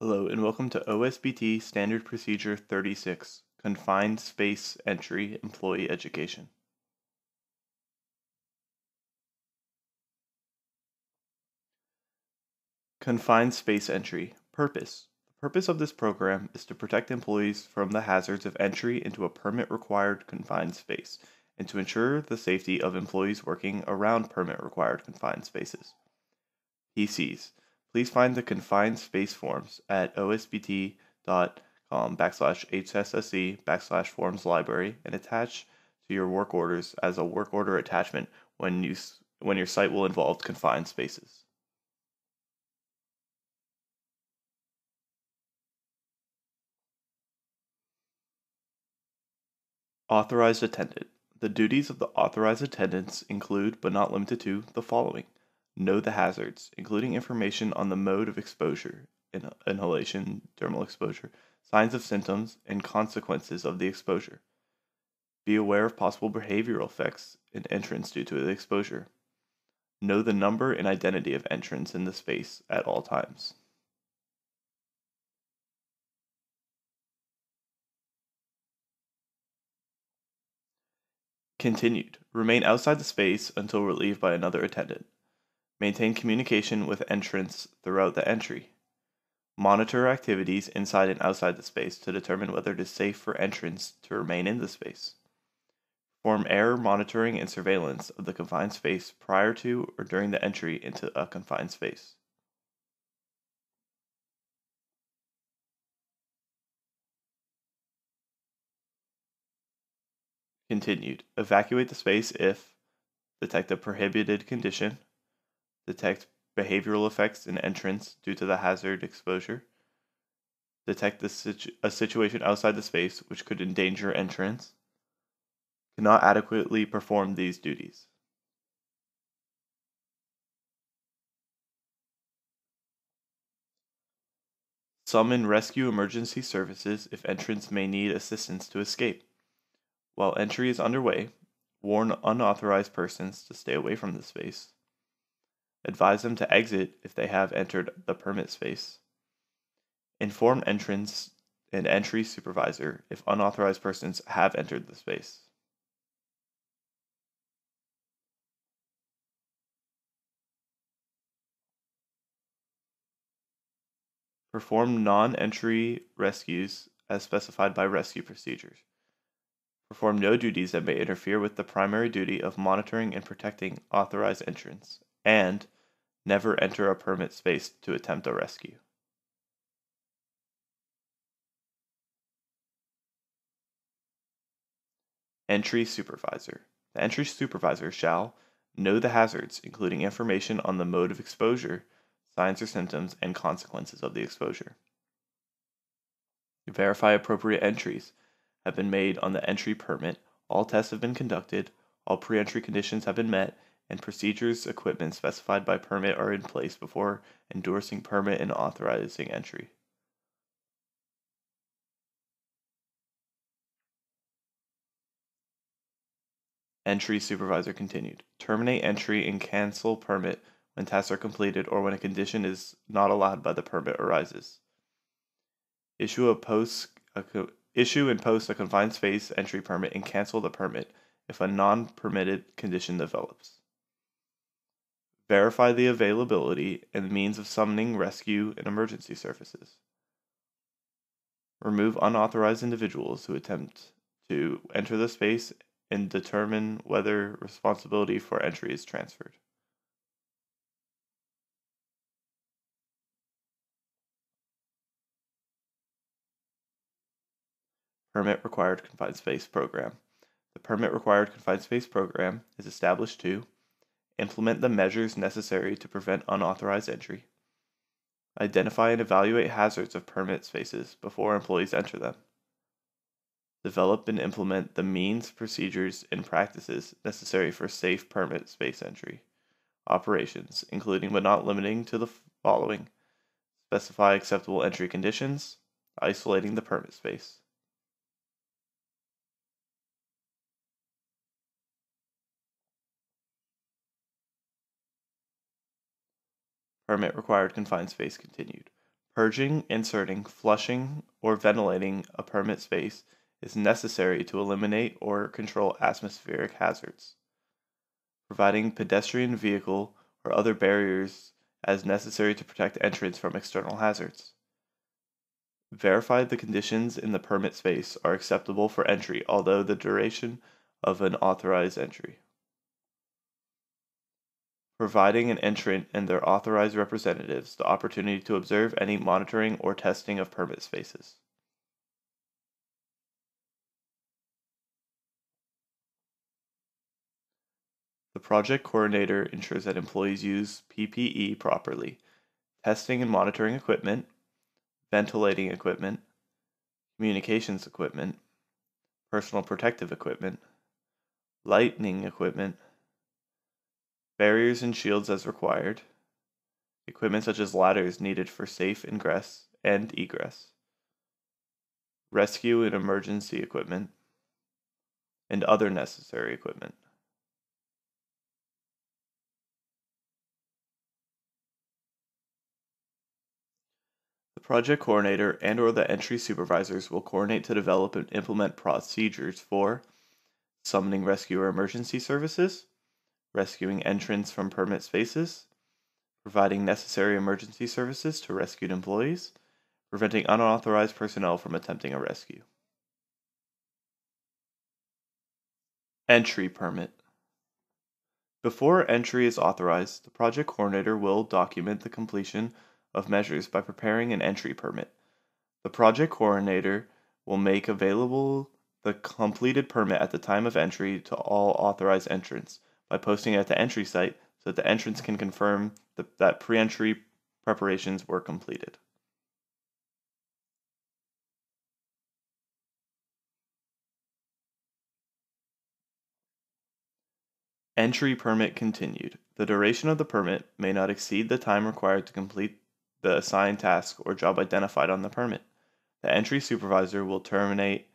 Hello and welcome to OSBT Standard Procedure 36, Confined Space Entry Employee Education. Confined Space Entry. Purpose. The purpose of this program is to protect employees from the hazards of entry into a permit-required confined space and to ensure the safety of employees working around permit-required confined spaces. PCs. Please find the confined space forms at osbt.com/hsse/forms library and attach to your work orders as a work order attachment when your site will involve confined spaces. Authorized attendant. The duties of the authorized attendants include, but not limited to, the following. Know the hazards, including information on the mode of exposure, inhalation, dermal exposure, signs of symptoms, and consequences of the exposure. Be aware of possible behavioral effects in entrance due to the exposure. Know the number and identity of entrants in the space at all times. Continued. Remain outside the space until relieved by another attendant. Maintain communication with entrants throughout the entry. Monitor activities inside and outside the space to determine whether it is safe for entrants to remain in the space. Perform air monitoring and surveillance of the confined space prior to or during the entry into a confined space. Continued. Evacuate the space if detect a prohibited condition, detect behavioral effects in entrance due to the hazard exposure, detect a situation outside the space which could endanger entrance, cannot adequately perform these duties. Summon rescue emergency services if entrants may need assistance to escape. While entry is underway, warn unauthorized persons to stay away from the space. Advise them to exit if they have entered the permit space. Inform entrance and entry supervisor if unauthorized persons have entered the space. Perform non-entry rescues as specified by rescue procedures. Perform no duties that may interfere with the primary duty of monitoring and protecting authorized entrants, and never enter a permit space to attempt a rescue. Entry supervisor. The entry supervisor shall know the hazards, including information on the mode of exposure, signs or symptoms, and consequences of the exposure. Verify appropriate entries have been made on the entry permit, all tests have been conducted, all pre-entry conditions have been met, and procedures, equipment specified by permit are in place before endorsing permit and authorizing entry. Entry supervisor continued. Terminate entry and cancel permit when tasks are completed or when a condition is not allowed by the permit arises. Issue and post a confined space entry permit and cancel the permit if a non-permitted condition develops. Verify the availability and means of summoning rescue and emergency services. Remove unauthorized individuals who attempt to enter the space and determine whether responsibility for entry is transferred. Permit Required Confined Space Program. The Permit Required Confined Space Program is established to implement the measures necessary to prevent unauthorized entry, identify and evaluate hazards of permit spaces before employees enter them, develop and implement the means, procedures, and practices necessary for safe permit space entry, operations, including but not limiting to the following: specify acceptable entry conditions, isolating the permit space. Permit Required Confined Space continued. Purging, inserting, flushing, or ventilating a permit space is necessary to eliminate or control atmospheric hazards. Providing pedestrian vehicle or other barriers as necessary to protect entrance from external hazards. Verify the conditions in the permit space are acceptable for entry, although the duration of an authorized entry. Providing an entrant and their authorized representatives the opportunity to observe any monitoring or testing of permit spaces. The project coordinator ensures that employees use PPE properly, testing and monitoring equipment, ventilating equipment, communications equipment, personal protective equipment, lighting equipment, barriers and shields as required, equipment such as ladders needed for safe ingress and egress, rescue and emergency equipment, and other necessary equipment. The project coordinator and/or the entry supervisors will coordinate to develop and implement procedures for summoning rescue or emergency services, rescuing entrants from permit spaces, providing necessary emergency services to rescued employees, preventing unauthorized personnel from attempting a rescue. Entry permit. Before entry is authorized, the project coordinator will document the completion of measures by preparing an entry permit. The project coordinator will make available the completed permit at the time of entry to all authorized entrants by posting it at the entry site so that the entrants can confirm that pre-entry preparations were completed. Entry permit continued. The duration of the permit may not exceed the time required to complete the assigned task or job identified on the permit. The entry supervisor will terminate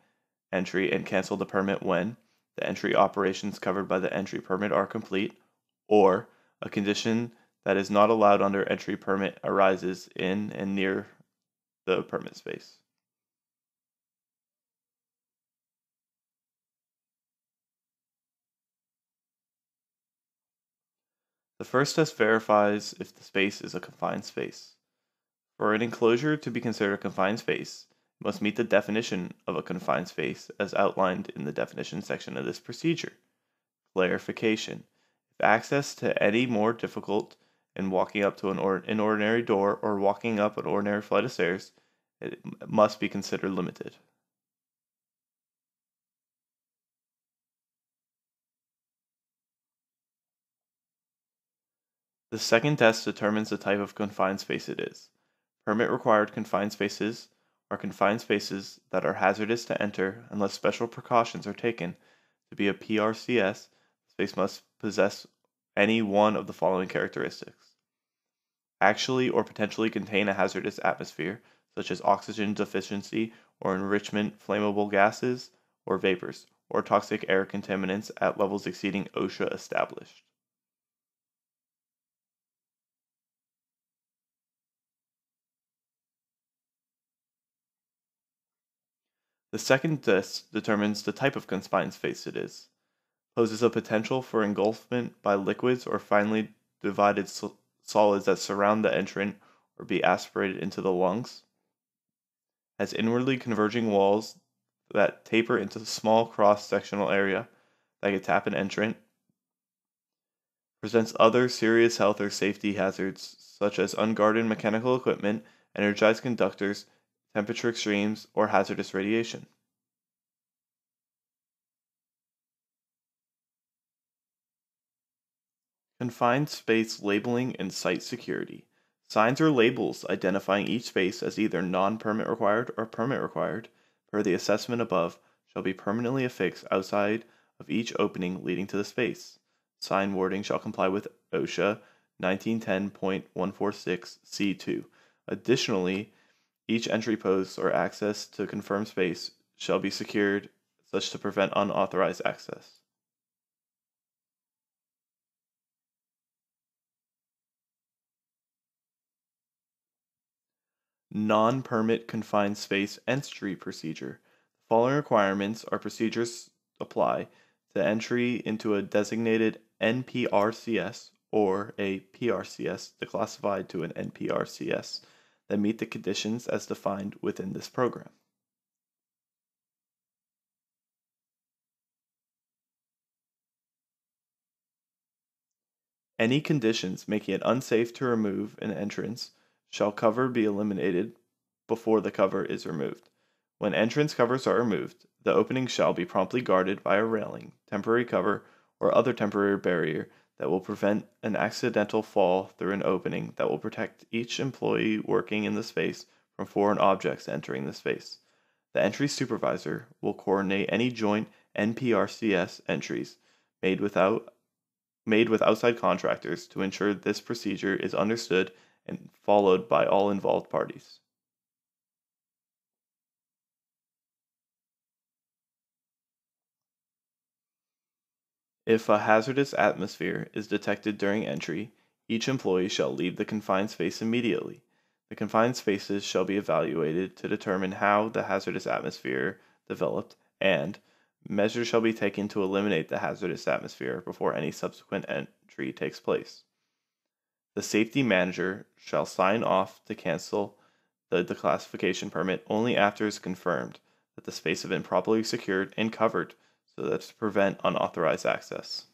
entry and cancel the permit when the entry operations covered by the entry permit are complete, or a condition that is not allowed under entry permit arises in and near the permit space. The first test verifies if the space is a confined space. For an enclosure to be considered a confined space, it must meet the definition of a confined space as outlined in the definition section of this procedure. Clarification. If access to any more difficult in walking up to an ordinary door or walking up an ordinary flight of stairs, it must be considered limited. The second test determines the type of confined space it is. Permit required confined spaces are confined spaces that are hazardous to enter unless special precautions are taken. To be a PRCS, the space must possess any one of the following characteristics: actually or potentially contain a hazardous atmosphere, such as oxygen deficiency or enrichment flammable gases or vapors, or toxic air contaminants at levels exceeding OSHA established. The second test determines the type of confined space it is. Poses a potential for engulfment by liquids or finely divided solids that surround the entrant or be aspirated into the lungs. Has inwardly converging walls that taper into a small cross-sectional area that can tap an entrant. Presents other serious health or safety hazards such as unguarded mechanical equipment, energized conductors, temperature extremes, or hazardous radiation. Confined space labeling and site security. Signs or labels identifying each space as either non-permit required or permit required, per the assessment above, shall be permanently affixed outside of each opening leading to the space. Sign wording shall comply with OSHA 1910.146 C2. Additionally, each entry post or access to confirmed space shall be secured such to prevent unauthorized access. Non-permit confined space entry procedure. The following requirements or procedures apply to entry into a designated NPRCS or a PRCS declassified to an NPRCS that meet the conditions as defined within this program. Any conditions making it unsafe to remove an entrance shall cover be eliminated before the cover is removed. When entrance covers are removed, the opening shall be promptly guarded by a railing, temporary cover, or other temporary barrier that will prevent an accidental fall through an opening that will protect each employee working in the space from foreign objects entering the space. The entry supervisor will coordinate any joint NPRCS entries made with outside contractors to ensure this procedure is understood and followed by all involved parties. If a hazardous atmosphere is detected during entry, each employee shall leave the confined space immediately. The confined spaces shall be evaluated to determine how the hazardous atmosphere developed, and measures shall be taken to eliminate the hazardous atmosphere before any subsequent entry takes place. The safety manager shall sign off to cancel the declassification permit only after it is confirmed that the space has been properly secured and covered so as to prevent unauthorized access.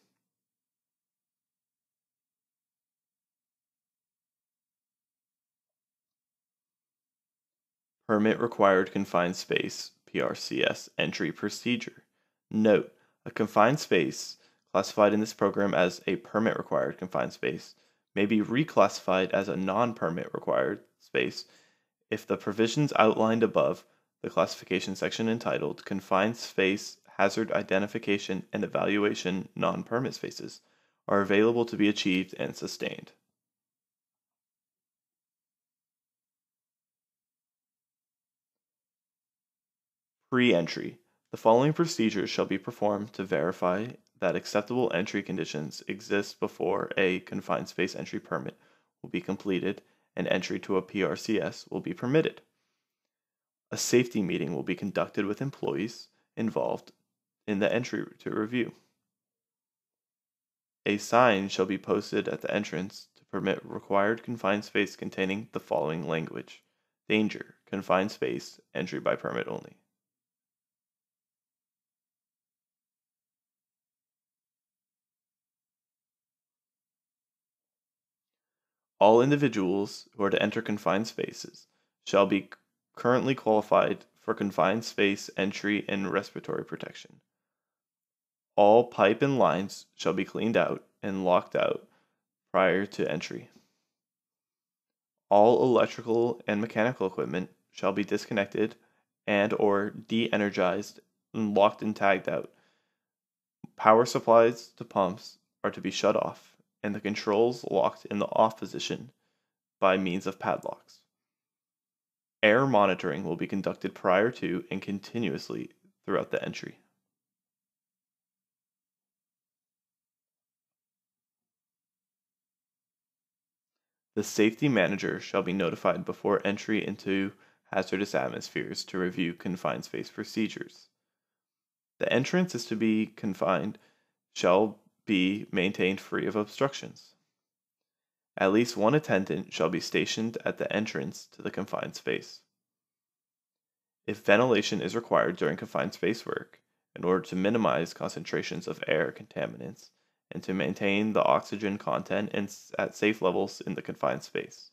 Permit Required Confined Space (PRCS) Entry Procedure. Note: a confined space classified in this program as a permit required confined space may be reclassified as a non-permit required space if the provisions outlined above the classification section entitled Confined Space Hazard Identification and Evaluation Non-Permit Spaces are available to be achieved and sustained. Pre-entry. The following procedures shall be performed to verify that acceptable entry conditions exist before a confined space entry permit will be completed and entry to a PRCS will be permitted. A safety meeting will be conducted with employees involved in the entry to review. A sign shall be posted at the entrance to permit required confined space containing the following language: Danger, confined space, entry by permit only. All individuals who are to enter confined spaces shall be currently qualified for confined space entry and respiratory protection. All pipe and lines shall be cleaned out and locked out prior to entry. All electrical and mechanical equipment shall be disconnected and or de-energized and locked and tagged out. Power supplies to pumps are to be shut off and the controls locked in the off position by means of padlocks. Air monitoring will be conducted prior to and continuously throughout the entry. The safety manager shall be notified before entry into hazardous atmospheres to review confined space procedures. The entrance is to be confined shall be maintained free of obstructions. At least one attendant shall be stationed at the entrance to the confined space. If ventilation is required during confined space work, in order to minimize concentrations of air contaminants and to maintain the oxygen content at safe levels in the confined space.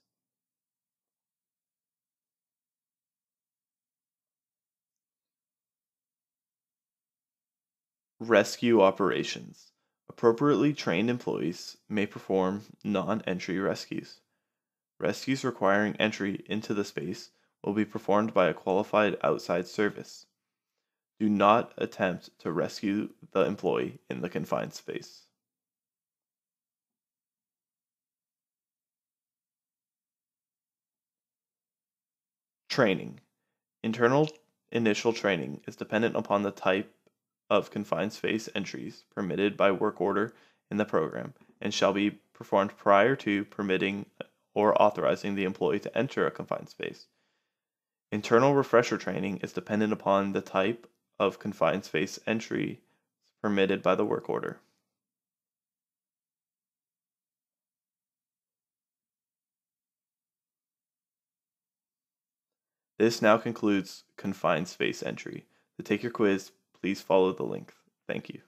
Rescue operations. Appropriately trained employees may perform non-entry rescues. Rescues requiring entry into the space will be performed by a qualified outside service. Do not attempt to rescue the employee in the confined space. Training. Internal initial training is dependent upon the type of confined space entries permitted by work order in the program and shall be performed prior to permitting or authorizing the employee to enter a confined space. Internal refresher training is dependent upon the type of confined space entry permitted by the work order. This now concludes confined space entry. To take your quiz, please follow the link. Thank you.